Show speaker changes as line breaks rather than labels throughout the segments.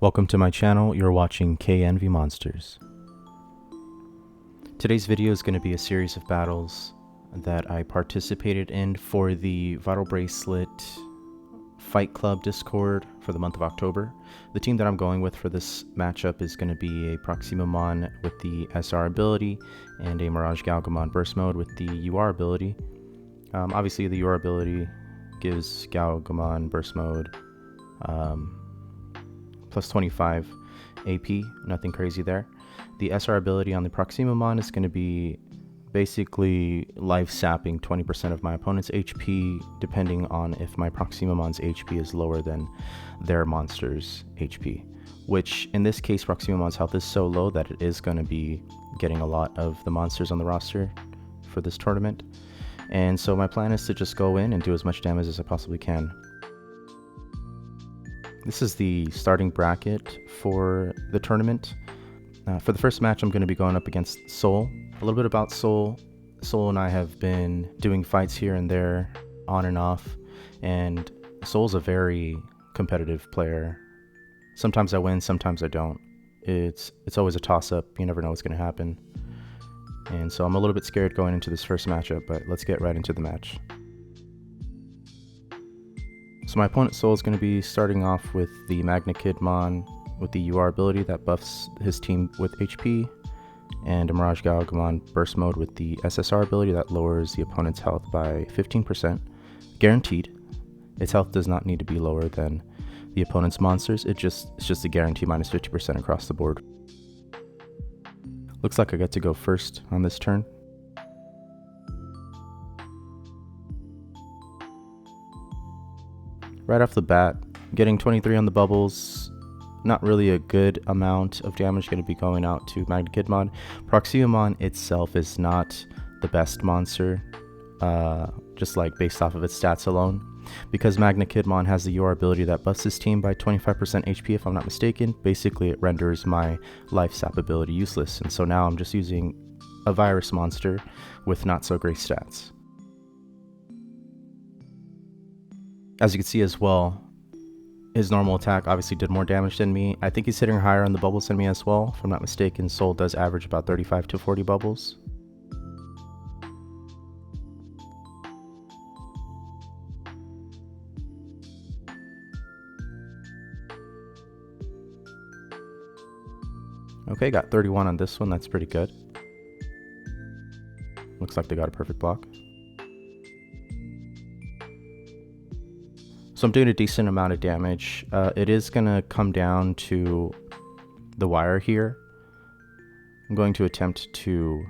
Welcome to my channel. You're watching KayNVy Monsters. Today's video is going to be a series of battles that I participated in for the Vital Bracelet Fight Club Discord for the month of October. The team that I'm going with for this matchup is going to be a Proximamon with the SR ability and a Mirage Galgamon Burst Mode with the UR ability. Obviously the UR ability gives Galgamon Burst Mode plus 25 AP, nothing crazy there. The SR ability on the Proximamon is going to be basically life sapping 20% of my opponent's HP, depending on if my Proximamon's HP is lower than their monster's HP. Which, in this case, Proximamon's health is so low that it is going to be getting a lot of the monsters on the roster for this tournament. And so my plan is to just go in and do as much damage as I possibly can. This is the starting bracket for the tournament. For the first match, I'm going to be going up against Soul. A little bit about Soul. Soul and I have been doing fights here and there, on and off, and Soul's a very competitive player. Sometimes I win, sometimes I don't. It's always a toss-up. You never know what's going to happen. And so I'm a little bit scared going into this first matchup, but let's get right into the match. So my opponent Soul is going to be starting off with the Magnakidmon with the UR ability that buffs his team with HP, and a Mirage Galgamon Burst Mode with the SSR ability that lowers the opponent's health by 15%. Guaranteed. Its health does not need to be lower than the opponent's monsters, it's just a guarantee minus 50% across the board. Looks like I get to go first on this turn. Right off the bat, getting 23 on the bubbles, not really a good amount of damage going to be going out to Magnakidmon. Proximamon itself is not the best monster, just like based off of its stats alone. Because Magnakidmon has the UR ability that buffs his team by 25% HP if I'm not mistaken, basically it renders my life sap ability useless. And so now I'm just using a virus monster with not so great stats. As you can see as well, his normal attack obviously did more damage than me. I think he's hitting higher on the bubbles than me as well. If I'm not mistaken, Soul does average about 35 to 40 bubbles. Okay, got 31 on this one. That's pretty good. Looks like they got a perfect block. So I'm doing a decent amount of damage. It is going to come down to the wire here. I'm going to attempt to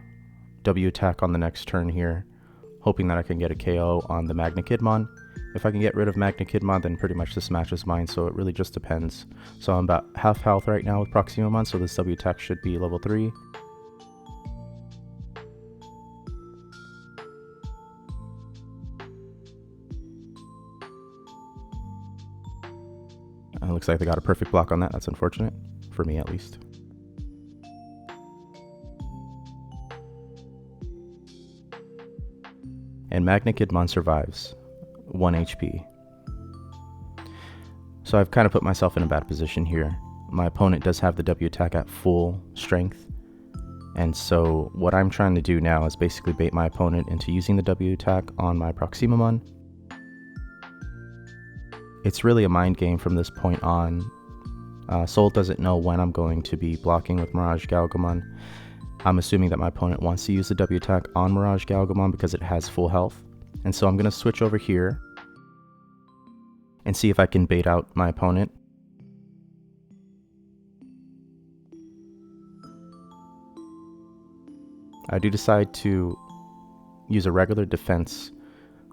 W attack on the next turn here, hoping that I can get a KO on the Magnakidmon. If I can get rid of Magnakidmon, then pretty much this match is mine, so it really just depends. So I'm about half health right now with Proximamon, so this W attack should be level 3. Looks like they got a perfect block on that. That's unfortunate, for me at least. And Magnakidmon survives, 1 HP. So I've kind of put myself in a bad position here. My opponent does have the W attack at full strength, and so what I'm trying to do now is basically bait my opponent into using the W attack on my Proximamon. It's really a mind game from this point on. Soul doesn't know when I'm going to be blocking with Mirage Galgamon. I'm assuming that my opponent wants to use the W attack on Mirage Galgamon because it has full health. And so I'm going to switch over here and see if I can bait out my opponent. I do decide to use a regular defense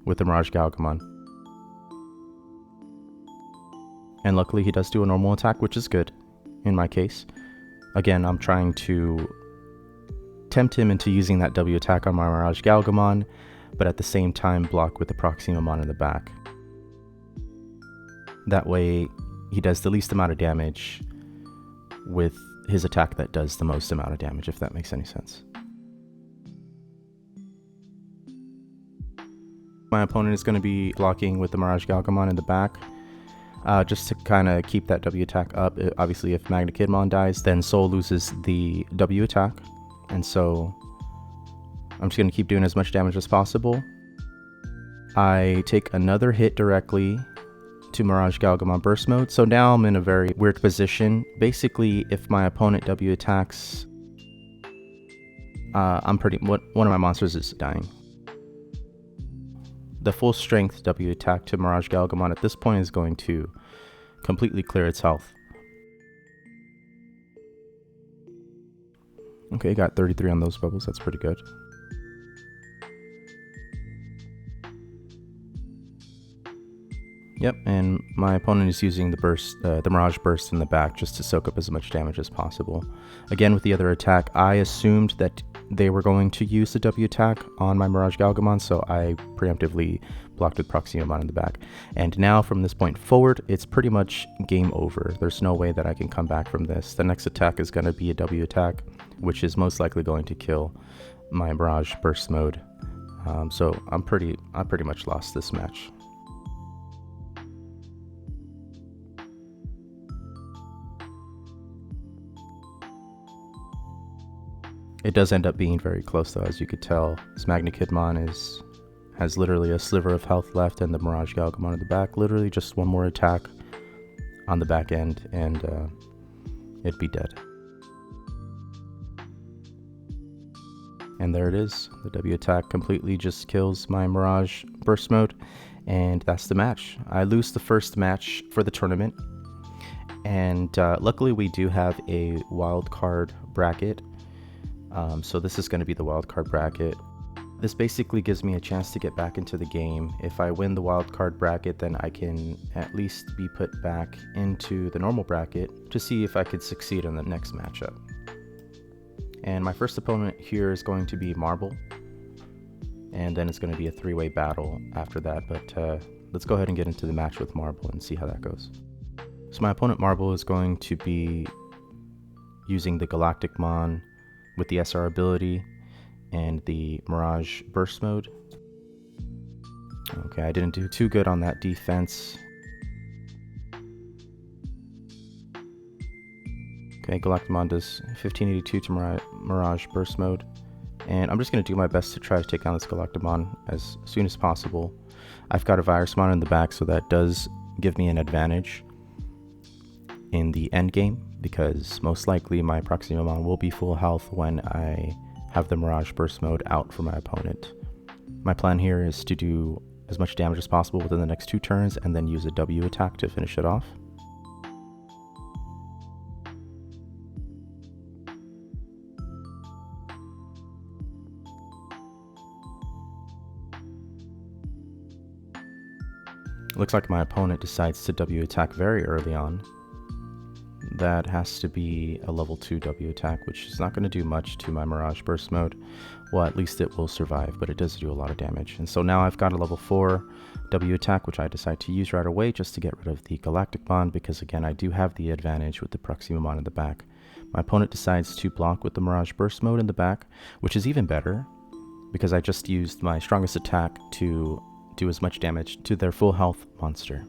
with the Mirage Galgamon. And luckily he does do a normal attack, which is good in my case. Again, I'm trying to tempt him into using that W attack on my Mirage Galgamon, but at the same time block with the Proximamon in the back. That way he does the least amount of damage with his attack that does the most amount of damage, if that makes any sense. My opponent is going to be blocking with the Mirage Galgamon in the back. just to kind of keep that W attack up. Obviously, if Magna Kidmon dies, then Soul loses the W attack, and so I'm just going to keep doing as much damage as possible. I take another hit directly to Mirage Galgamon Burst Mode, so now I'm in a very weird position. Basically, if my opponent W attacks, one of my monsters is dying. The full strength W attack to Mirage Galgamon at this point is going to completely clear its health. Okay, got 33 on those bubbles, that's pretty good. Yep, and my opponent is using the Mirage Burst in the back just to soak up as much damage as possible. Again, with the other attack, I assumed that they were going to use the W attack on my Mirage Galgamon, so I preemptively blocked with Proximamon in the back. And now, from this point forward, it's pretty much game over. There's no way that I can come back from this. The next attack is going to be a W attack, which is most likely going to kill my Mirage Burst Mode. So I pretty much lost this match. It does end up being very close though, as you could tell. This Magna Kidmon has literally a sliver of health left, and the Mirage Galgamon in the back, literally just one more attack on the back end, and it'd be dead. And there it is. The W attack completely just kills my Mirage Burst Mode, and that's the match. I lose the first match for the tournament, and luckily we do have a wild card bracket. So this is going to be the wildcard bracket. This basically gives me a chance to get back into the game. If I win the wildcard bracket, then I can at least be put back into the normal bracket to see if I could succeed in the next matchup. And my first opponent here is going to be Marble, and then it's going to be a three-way battle after that. But let's go ahead and get into the match with Marble and see how that goes. So my opponent Marble is going to be using the Galacticmon with the SR ability and the Mirage Burst Mode. Okay, I didn't do too good on that defense. Okay, Galacticmon does 1582 to Mirage Burst Mode. And I'm just going to do my best to try to take down this Galacticmon as soon as possible. I've got a Virusmon in the back, so that does give me an advantage in the end game, because most likely my Proximamon will be full health when I have the Mirage Burst Mode out for my opponent. My plan here is to do as much damage as possible within the next 2 turns and then use a W attack to finish it off. Looks like my opponent decides to W attack very early on. That has to be a level 2 W attack, which is not going to do much to my Mirage Burst Mode. Well, at least it will survive, but it does do a lot of damage. And so now I've got a level 4 W attack, which I decide to use right away just to get rid of the Galacticmon, because again, I do have the advantage with the Proximamon in the back. My opponent decides to block with the Mirage Burst Mode in the back, which is even better, because I just used my strongest attack to do as much damage to their full health monster.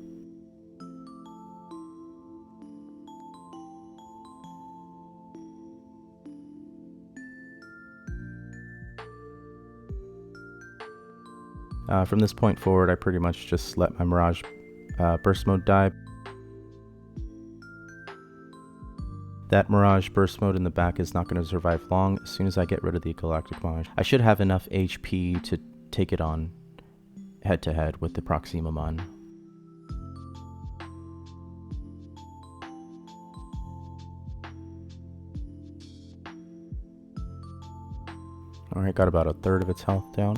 From this point forward, I pretty much just let my Mirage Burst Mode die. That Mirage Burst Mode in the back is not going to survive long. As soon as I get rid of the Galacticmon, I should have enough HP to take it on head-to-head with the Proximamon. Alright, got about a third of its health down.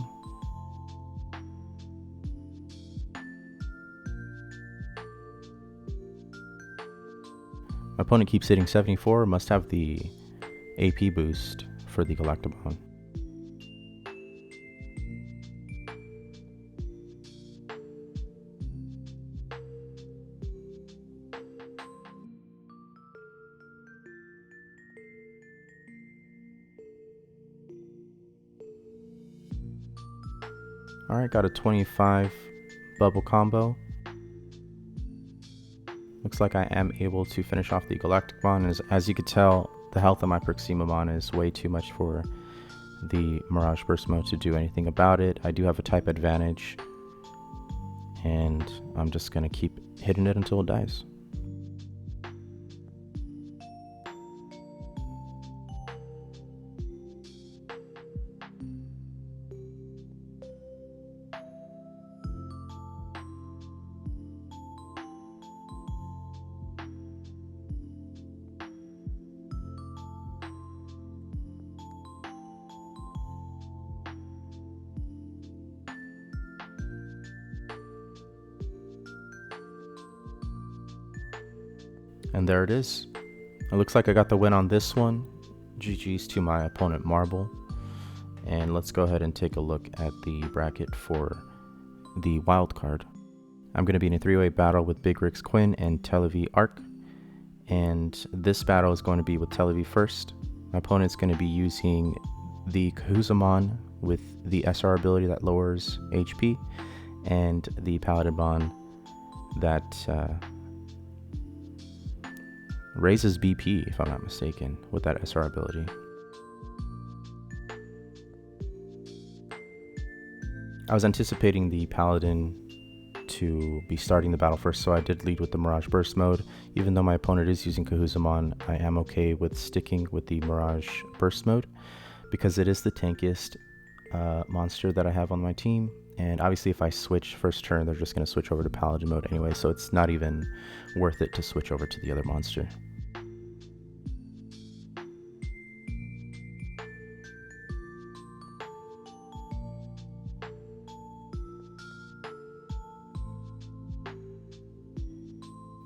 My opponent keeps hitting 74, must have the AP boost for the Galacticmon. Alright, got a 25 bubble combo. looks like I am able to finish off the Galacticmon. As you could tell, the health of my Proximamon is way too much for the Mirage Burst mode to do anything about it. I do have a type advantage, and I'm just going to keep hitting it until it dies. And there it is. It looks like I got the win on this one. GG's to my opponent Marble. And let's go ahead and take a look at the bracket for the wild card. I'm going to be in a 3-way battle with Big Rick's Quinn and KayNVy Arc. And this battle is going to be with KayNVy first. My opponent's going to be using the Kahuzamon with the SR ability that lowers HP, and the Paladinmon that raises BP, if I'm not mistaken, with that SR ability. I was anticipating the Paladin to be starting the battle first, so I did lead with the Mirage Burst mode. Even though my opponent is using Kahuzamon, I am okay with sticking with the Mirage Burst mode because it is the tankiest monster that I have on my team. And obviously if I switch first turn, they're just going to switch over to Paladin mode anyway, so it's not even worth it to switch over to the other monster.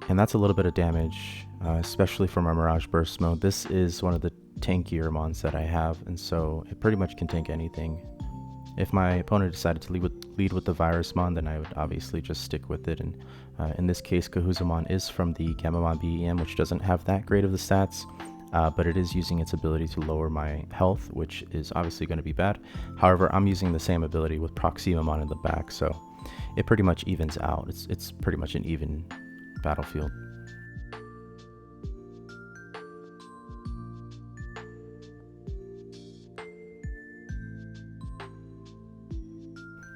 And that's a little bit of damage, especially for my Mirage Burst mode. This is one of the tankier mons that I have, and so it pretty much can tank anything. If my opponent decided to lead with the Virus Mon, then I would obviously just stick with it. And in this case, Kahuzamon is from the Gamamon BEM, which doesn't have that great of the stats, but it is using its ability to lower my health, which is obviously going to be bad. However, I'm using the same ability with Proximamon in the back, so it pretty much evens out. It's pretty much an even battlefield.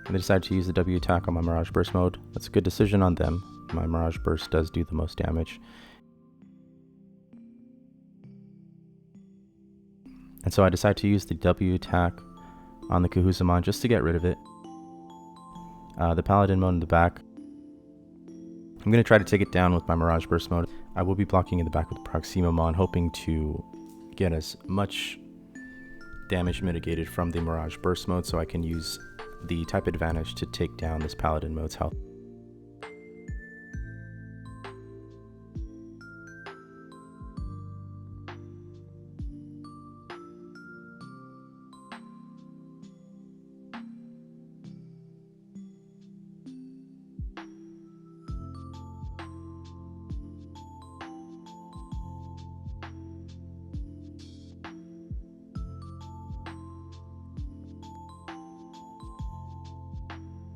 They decided to use the W attack on my Mirage Burst mode. That's a good decision on them. My Mirage Burst does do the most damage. And so I decided to use the W attack on the Kahuzamon just to get rid of it. The Paladin mode in the back. I'm going to try to take it down with my Mirage Burst mode. I will be blocking in the back with the Proximamon, hoping to get as much damage mitigated from the Mirage Burst mode so I can use the type advantage to take down this Paladin mode's health.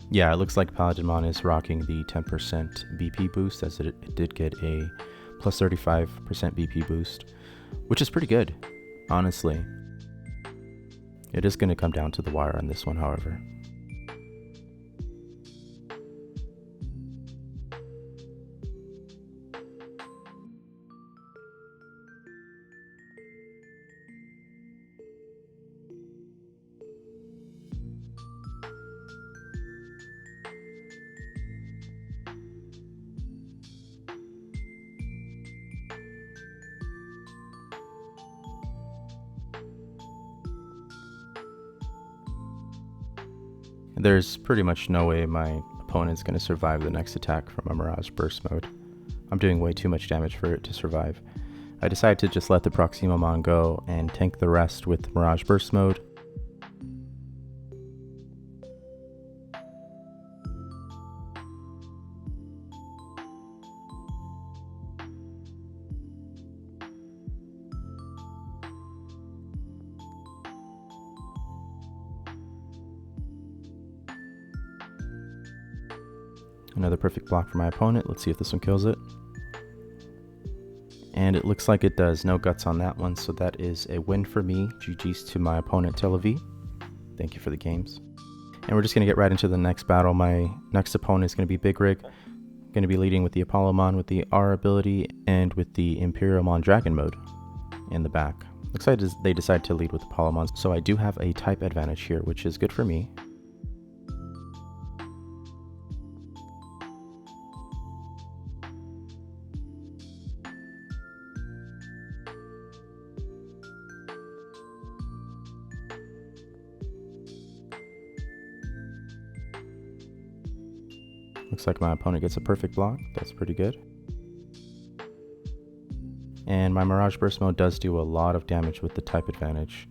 Yeah, it looks like Paladinmon is rocking the 10% BP boost, as it did get a plus 35% BP boost, which is pretty good, honestly. It is going to come down to the wire on this one, however. There's pretty much no way my opponent's going to survive the next attack from a Mirage Burst mode. I'm doing way too much damage for it to survive. I decided to just let the Proximamon go and tank the rest with Mirage Burst mode. Another perfect block for my opponent. Let's see if this one kills it. And it looks like it does. No guts on that one, so that is a win for me. GG's to my opponent, KayNVy. Thank you for the games. And we're just going to get right into the next battle. My next opponent is going to be Big Rig. Going to be leading with the Apollomon with the R ability and with the Imperialmon Dragon mode in the back. Looks like they decided to lead with Apollomon, so I do have a type advantage here, which is good for me. Looks like my opponent gets a perfect block. That's pretty good. And my Mirage Burst mode does do a lot of damage with the type advantage,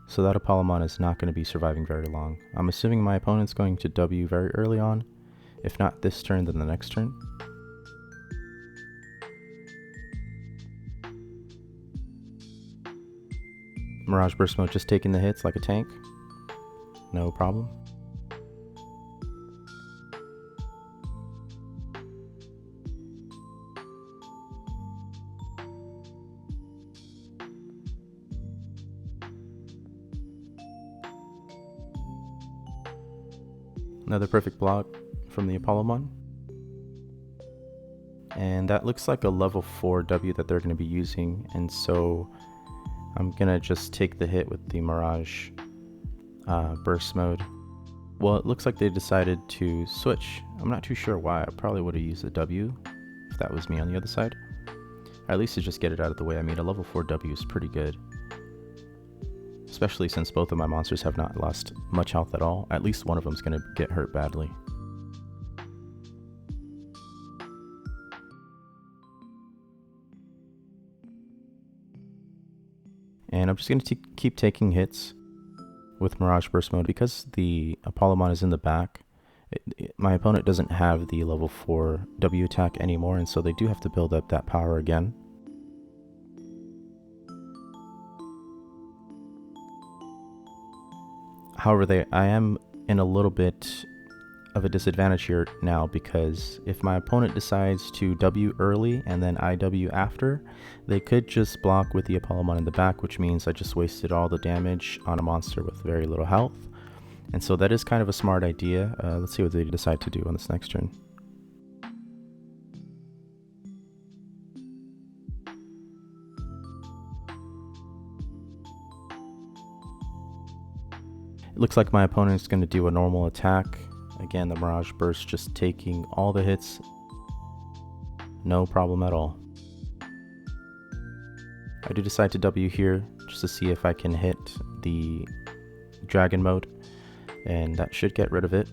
so that Apollomon is not going to be surviving very long. I'm assuming my opponent's going to W very early on. If not this turn, then the next turn. Mirage Burst mode just taking the hits like a tank. No problem. Another perfect block from the Apollomon. And that looks like a level 4 W that they're going to be using, and so I'm going to just take the hit with the Mirage Burst mode. Well, it looks like they decided to switch. I'm not too sure why. I probably would have used a W if that was me on the other side. Or at least to just get it out of the way. I mean, a level 4 W is pretty good, especially since both of my monsters have not lost much health at all. At least one of them is going to get hurt badly. And I'm just going to keep taking hits with Mirage Burst mode because the Apollomon is in the back. My opponent doesn't have the level 4 W attack anymore, and so they do have to build up that power again. However, I am in a little bit of a disadvantage here now, because if my opponent decides to W early and then I W after, they could just block with the Apollomon in the back, which means I just wasted all the damage on a monster with very little health. And so that is kind of a smart idea. Let's see what they decide to do on this next turn. It looks like my opponent is going to do a normal attack. Again, the Mirage Burst just taking all the hits. No problem at all. I do decide to W here just to see if I can hit the Dragon mode, and that should get rid of it.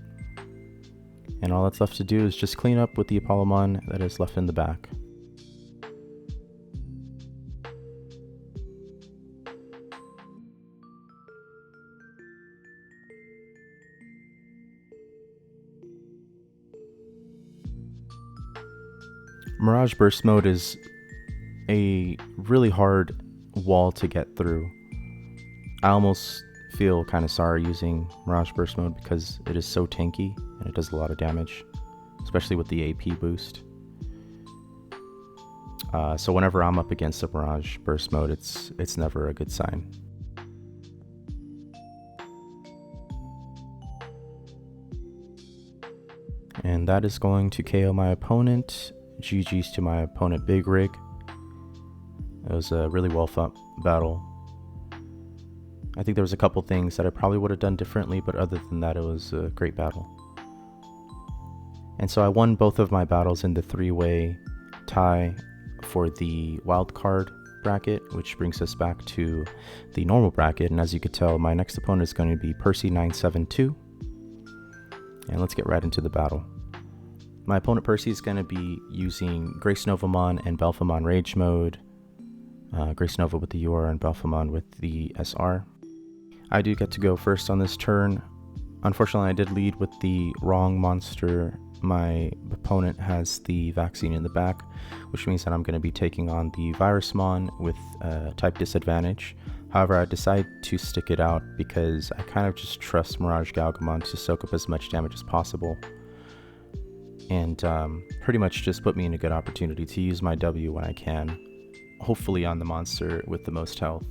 And all that's left to do is just clean up with the Apollomon that is left in the back. Mirage Burst mode is a really hard wall to get through. I almost feel kind of sorry using Mirage Burst mode because it is so tanky and it does a lot of damage, especially with the AP boost. So whenever I'm up against a Mirage Burst mode, it's never a good sign. And that is going to KO my opponent. GG's to my opponent, Big Rig. It was a really well fought battle. I think there was a couple things that I probably would have done differently, but other than that, it was a great battle. And so I won both of my battles in the 3-way tie for the wild card bracket, which brings us back to the normal bracket. And as you could tell, my next opponent is going to be Percy972. And let's get right into the battle. My opponent Percy is going to be using Grace Novamon and Belphemon Rage mode. Grace Nova with the UR and Belphemon with the SR. I do get to go first on this turn. Unfortunately, I did lead with the wrong monster. My opponent has the vaccine in the back, which means that I'm going to be taking on the Virusmon with type disadvantage. However, I decide to stick it out because I kind of just trust Mirage Galgamon to soak up as much damage as possible. And pretty much just put me in a good opportunity to use my W when I can. hopefully on the monster with the most health,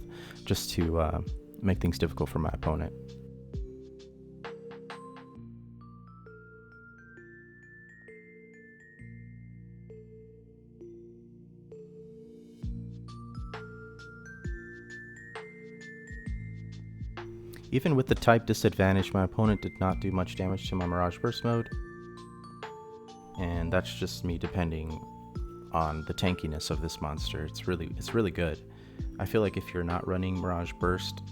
just to make things difficult for my opponent. Even with the type disadvantage, my opponent did not do much damage to my Mirage Burst mode, and that's just me depending on the tankiness of this monster. It's really good. I feel like if you're not running Mirage Burst,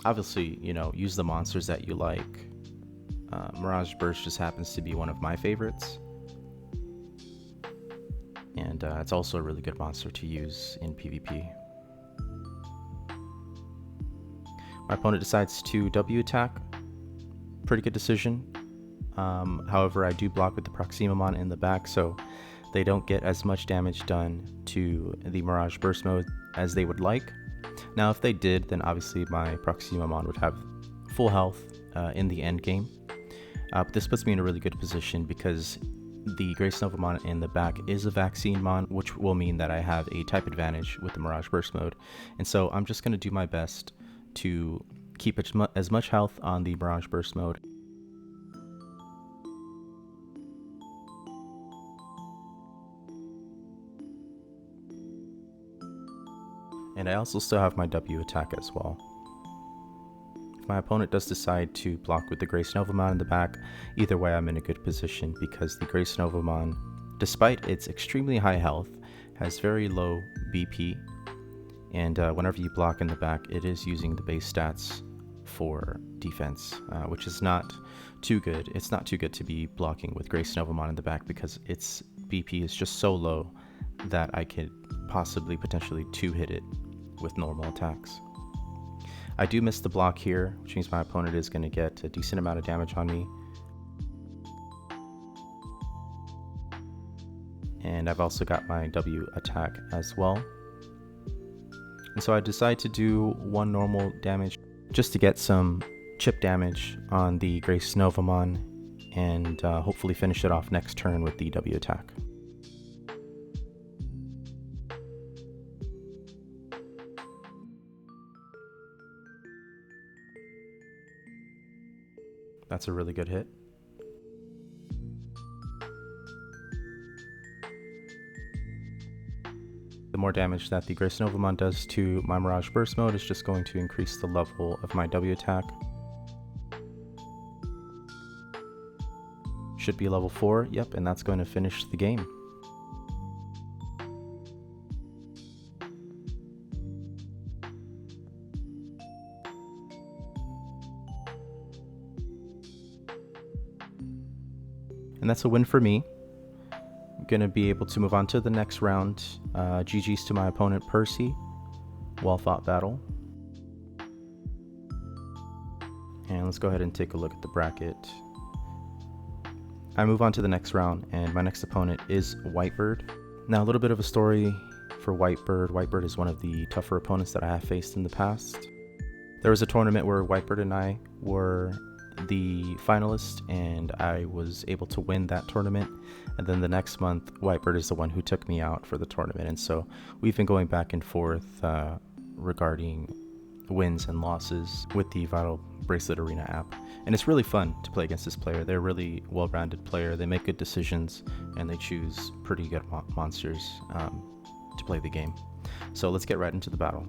obviously, use the monsters that you like. Mirage Burst just happens to be one of my favorites, and it's also a really good monster to use in PvP. My opponent decides to W attack. Pretty good decision. However, I do block with the Proximamon in the back, so they don't get as much damage done to the Mirage Burst mode as they would like. Now, if they did, then obviously my Proximamon would have full health in the end game. But this puts me in a really good position because the GraceNovamon in the back is a Vaccine Mon, which will mean that I have a type advantage with the Mirage Burst mode. And so I'm just going to do my best to keep as much health on the Mirage Burst mode. And I also still have my W attack as well. If my opponent does decide to block with the GraceNovamon in the back, either way I'm in a good position because the GraceNovamon, despite its extremely high health, has very low BP. And whenever you block in the back, it is using the base stats for defense, which is not too good. It's not too good to be blocking with GraceNovamon in the back because its BP is just so low that I could potentially two-hit it with normal attacks. I do miss the block here, which means my opponent is going to get a decent amount of damage on me. And I've also got my W attack as well. And so I decide to do one normal damage just to get some chip damage on the GraceNovamon and hopefully finish it off next turn with the W attack. That's a really good hit. The more damage that the GraceNovamon does to my Mirage Burst mode is just going to increase the level of my W attack. Should be level 4, yep, and that's going to finish the game. And that's a win for me. I'm going to be able to move on to the next round. GG's to my opponent, Percy. Well fought battle. And let's go ahead and take a look at the bracket. I move on to the next round, and my next opponent is Whitebird. Now, a little bit of a story for Whitebird. Whitebird is one of the tougher opponents that I have faced in the past. There was a tournament where Whitebird and I were the finalist, and I was able to win that tournament. And then the next month, Whitebird is the one who took me out for the tournament. And so we've been going back and forth regarding wins and losses with the Vital Bracelet Arena app. And it's really fun to play against this player. They're a really well-rounded player. They make good decisions, and they choose pretty good monsters to play the game. So let's get right into the battle.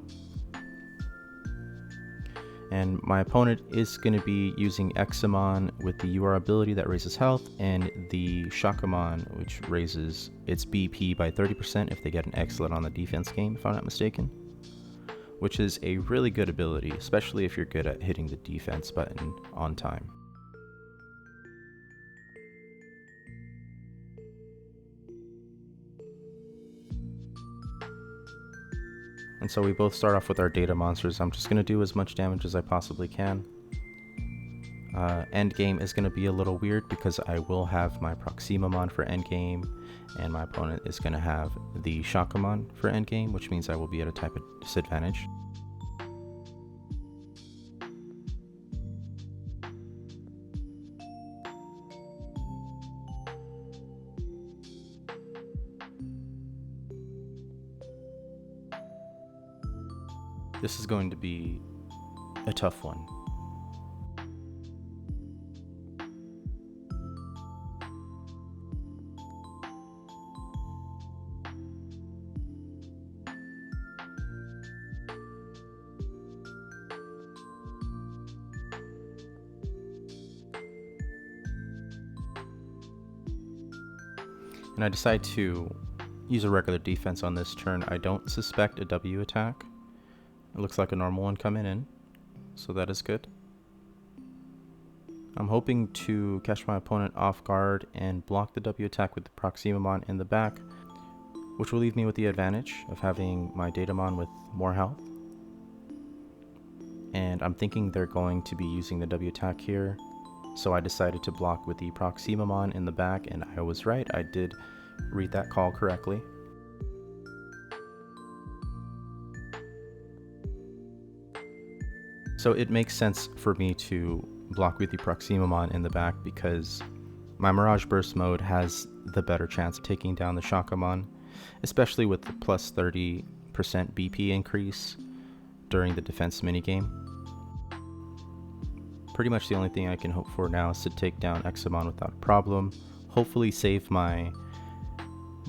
And my opponent is going to be using Examon with the UR ability that raises health, and the Shakamon, which raises its BP by 30% if they get an excellent on the defense game, if I'm not mistaken. Which is a really good ability, especially if you're good at hitting the defense button on time. And so we both start off with our data monsters. I'm just going to do as much damage as I possibly can. Endgame is going to be a little weird because I will have my Proximamon for endgame, and my opponent is going to have the Shakamon for endgame, which means I will be at a type of disadvantage. This is going to be a tough one. And I decide to use a regular defense on this turn. I don't suspect a W attack. It looks like a normal one coming in, so that is good. I'm hoping to catch my opponent off guard and block the W attack with the Proximamon in the back, which will leave me with the advantage of having my Datamon with more health. And I'm thinking they're going to be using the W attack here, so I decided to block with the Proximamon in the back, and I was right. I did read that call correctly. So it makes sense for me to block with the Proximamon in the back because my Mirage Burst mode has the better chance of taking down the Shockamon, especially with the plus 30% BP increase during the defense minigame. Pretty much the only thing I can hope for now is to take down Examon without a problem, hopefully save my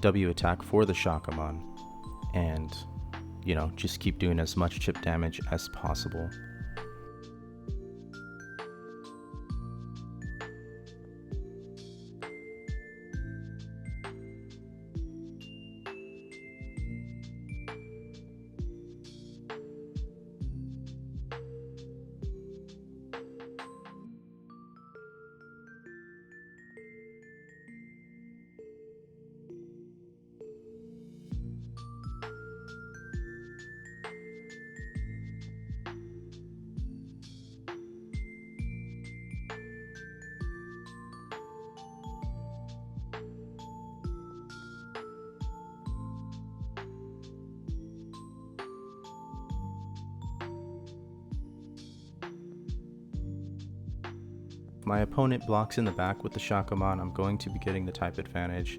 W attack for the Shockamon, and, you know, just keep doing as much chip damage as possible. My opponent blocks in the back with the Shockamon, I'm going to be getting the type advantage,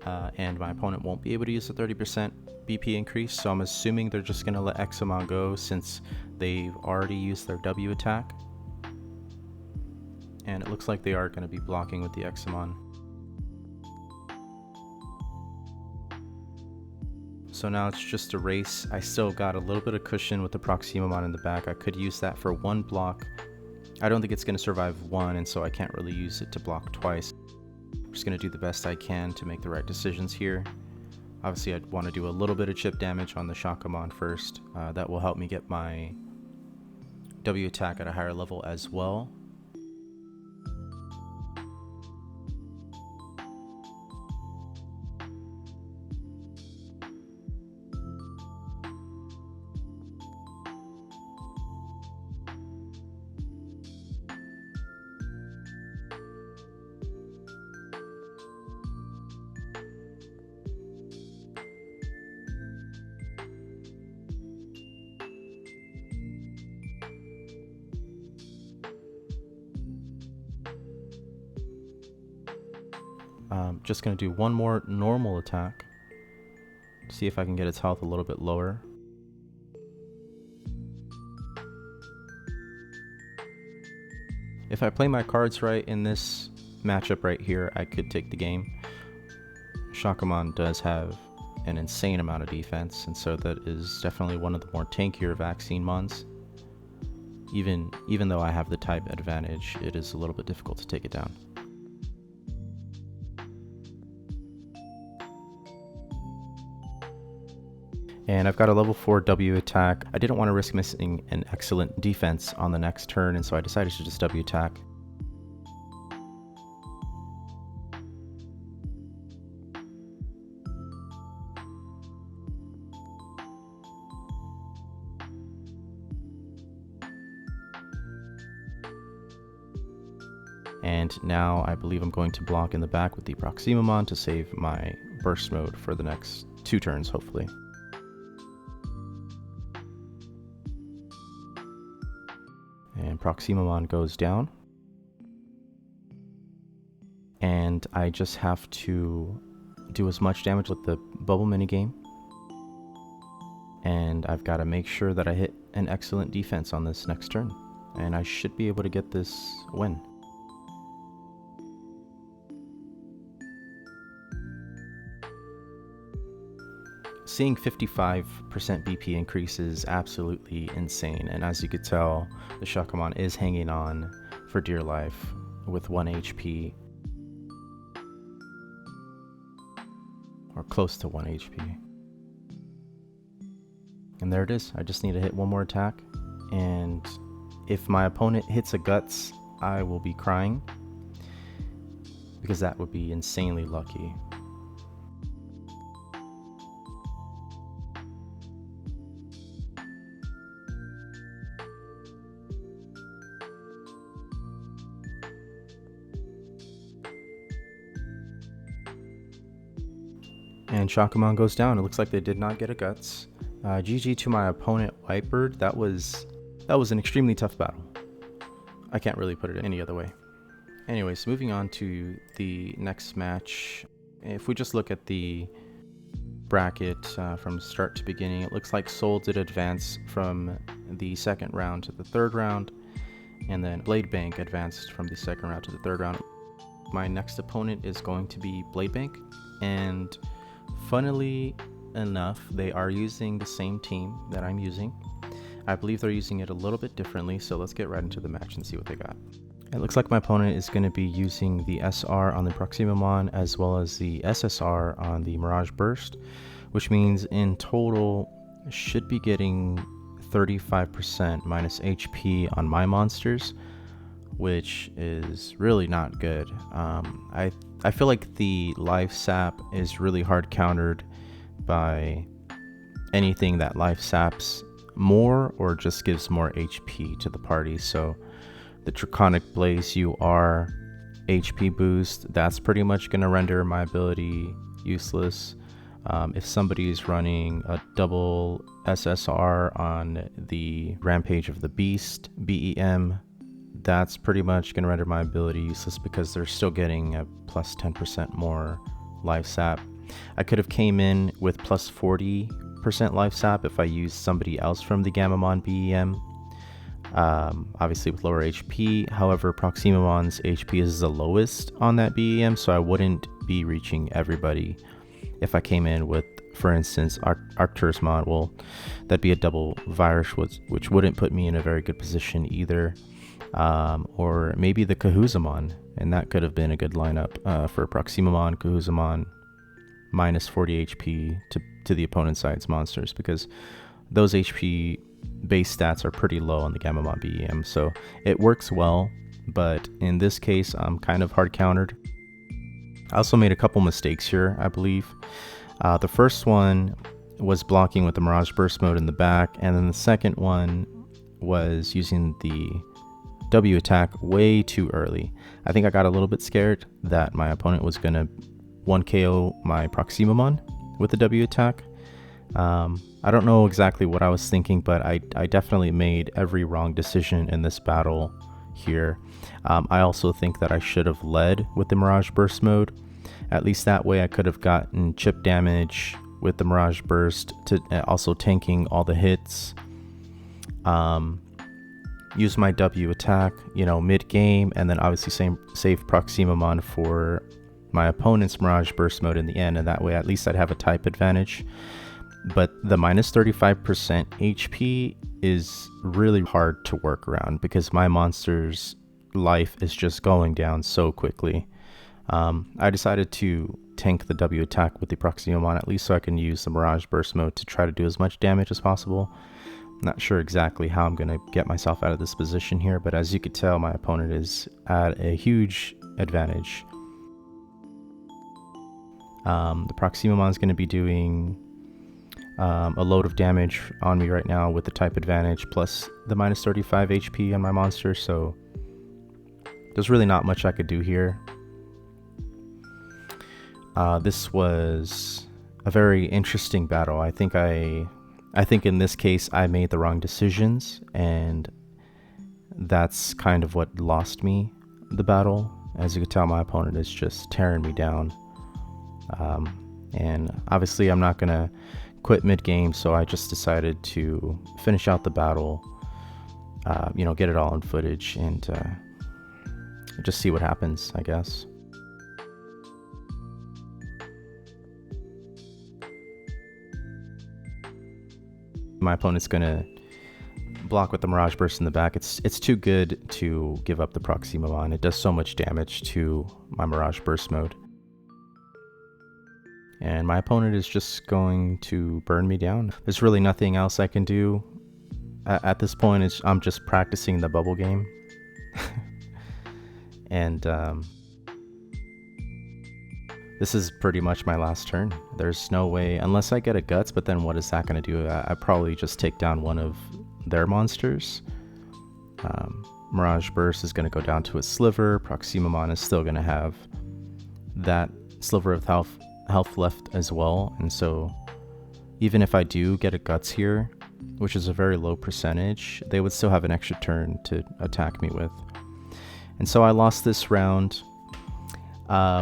and my opponent won't be able to use the 30% BP increase, so I'm assuming they're just going to let Examon go since they've already used their W attack. And it looks like they are going to be blocking with the Examon. So now it's just a race. I still got a little bit of cushion with the Proximamon in the back. I could use that for one block. I don't think it's going to survive one, and so I can't really use it to block twice. I'm just going to do the best I can to make the right decisions here. Obviously, I'd want to do a little bit of chip damage on the Shockamon first. That will help me get my W attack at a higher level as well. Just going to do one more normal attack, see if I can get its health a little bit lower. If I play my cards right in this matchup right here, I could take the game. Shockamon does have an insane amount of defense, and so that is definitely one of the more tankier vaccine mons. Even though I have the type advantage, it is a little bit difficult to take it down. And I've got a level 4 W attack. I didn't want to risk missing an excellent defense on the next turn, and so I decided to just W attack. And now I believe I'm going to block in the back with the Proximamon to save my burst mode for the next 2 turns, hopefully. And Proximamon goes down. And I just have to do as much damage with the bubble minigame and I've got to make sure that I hit an excellent defense on this next turn, and I should be able to get this win. Seeing 55% BP increase is absolutely insane, and as you could tell, the Shakamon is hanging on for dear life with 1 HP, or close to 1 HP. And there it is. I just need to hit one more attack, and if my opponent hits a Guts, I will be crying, because that would be insanely lucky. And Shakamon goes down. It looks like they did not get a Guts. GG to my opponent, Whitebird. That was an extremely tough battle. I can't really put it any other way. Anyways, moving on to the next match. If we just look at the bracket from start to beginning, it looks like Soul did advance from the second round to the third round, and then Blade Bank advanced from the second round to the third round. My next opponent is going to be Blade Bank, and funnily enough, they are using the same team that I'm using. I believe they're using it a little bit differently, so let's get right into the match and see what they got. It looks like my opponent is going to be using the SR on the Proximamon as well as the SSR on the Mirage Burst, which means in total should be getting 35% minus HP on my monsters, which is really not good. I feel like the life sap is really hard countered by anything that life saps more or just gives more HP to the party. So the Draconic Blaze UR HP boost, that's pretty much going to render my ability useless. If somebody is running a double SSR on the Rampage of the Beast BEM, that's pretty much going to render my ability useless because they're still getting a plus 10% more life sap. I could have came in with plus 40% life sap if I used somebody else from the Gamamon BEM, obviously with lower HP. However, Proximamon's HP is the lowest on that BEM, so I wouldn't be reaching everybody if I came in with, for instance, Arcturousmon. Well, that'd be a double virus, which wouldn't put me in a very good position either. Or maybe the Kahuzamon, and that could have been a good lineup for Proximamon, Kahuzamon, minus 40 HP to the opponent's side's monsters, because those HP base stats are pretty low on the Gamamon BEM, so it works well, but in this case I'm kind of hard countered. I also made a couple mistakes here, I believe. The first one was blocking with the Mirage Burst mode in the back, and then the second one was using the W attack way too early. I think I got a little bit scared that my opponent was going to 1KO my Proximamon with the W attack. I don't know exactly what I was thinking, but I definitely made every wrong decision in this battle here. I also think that I should have led with the Mirage Burst mode. At least that way I could have gotten chip damage with the Mirage Burst, to also tanking all the hits. Use my W attack, mid game, and then obviously save Proximamon for my opponent's Mirage Burst mode in the end, and that way at least I'd have a type advantage. But the minus 35% HP is really hard to work around because my monster's life is just going down so quickly. I decided to tank the W attack with the Proximamon, at least so I can use the Mirage Burst mode to try to do as much damage as possible. Not sure exactly how I'm going to get myself out of this position here, but as you could tell, my opponent is at a huge advantage. The Proximamon is going to be doing a load of damage on me right now with the type advantage plus the minus 35 HP on my monster, so there's really not much I could do here. This was a very interesting battle. I think in this case I made the wrong decisions, and that's kind of what lost me the battle. As you can tell, my opponent is just tearing me down. And obviously I'm not gonna quit mid-game, so I just decided to finish out the battle, get it all in footage, and just see what happens, I guess. My opponent's gonna block with the Mirage Burst in the back. It's too good to give up the Proximamon. It does so much damage to my Mirage Burst mode. And my opponent is just going to burn me down. There's really nothing else I can do. At this point, I'm just practicing the bubble game. And this is pretty much my last turn. There's no way, unless I get a Guts, but then what is that going to do? I probably just take down one of their monsters. Mirage Burst is going to go down to a sliver. Proximamon is still going to have that sliver of health left as well. And so even if I do get a Guts here, which is a very low percentage, they would still have an extra turn to attack me with. And so I lost this round,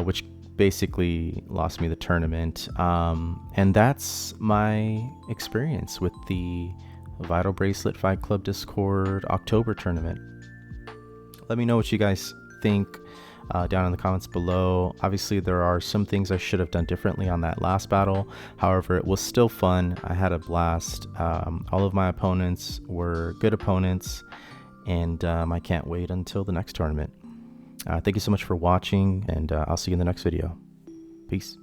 which basically lost me the tournament. And that's my experience with the Vital Bracelet Fight Club Discord October tournament. Let me know what you guys think down in the comments below. Obviously, there are some things I should have done differently on that last battle. However, it was still fun. I had a blast. All of my opponents were good opponents, and I can't wait until the next tournament. Thank you so much for watching, and I'll see you in the next video. Peace.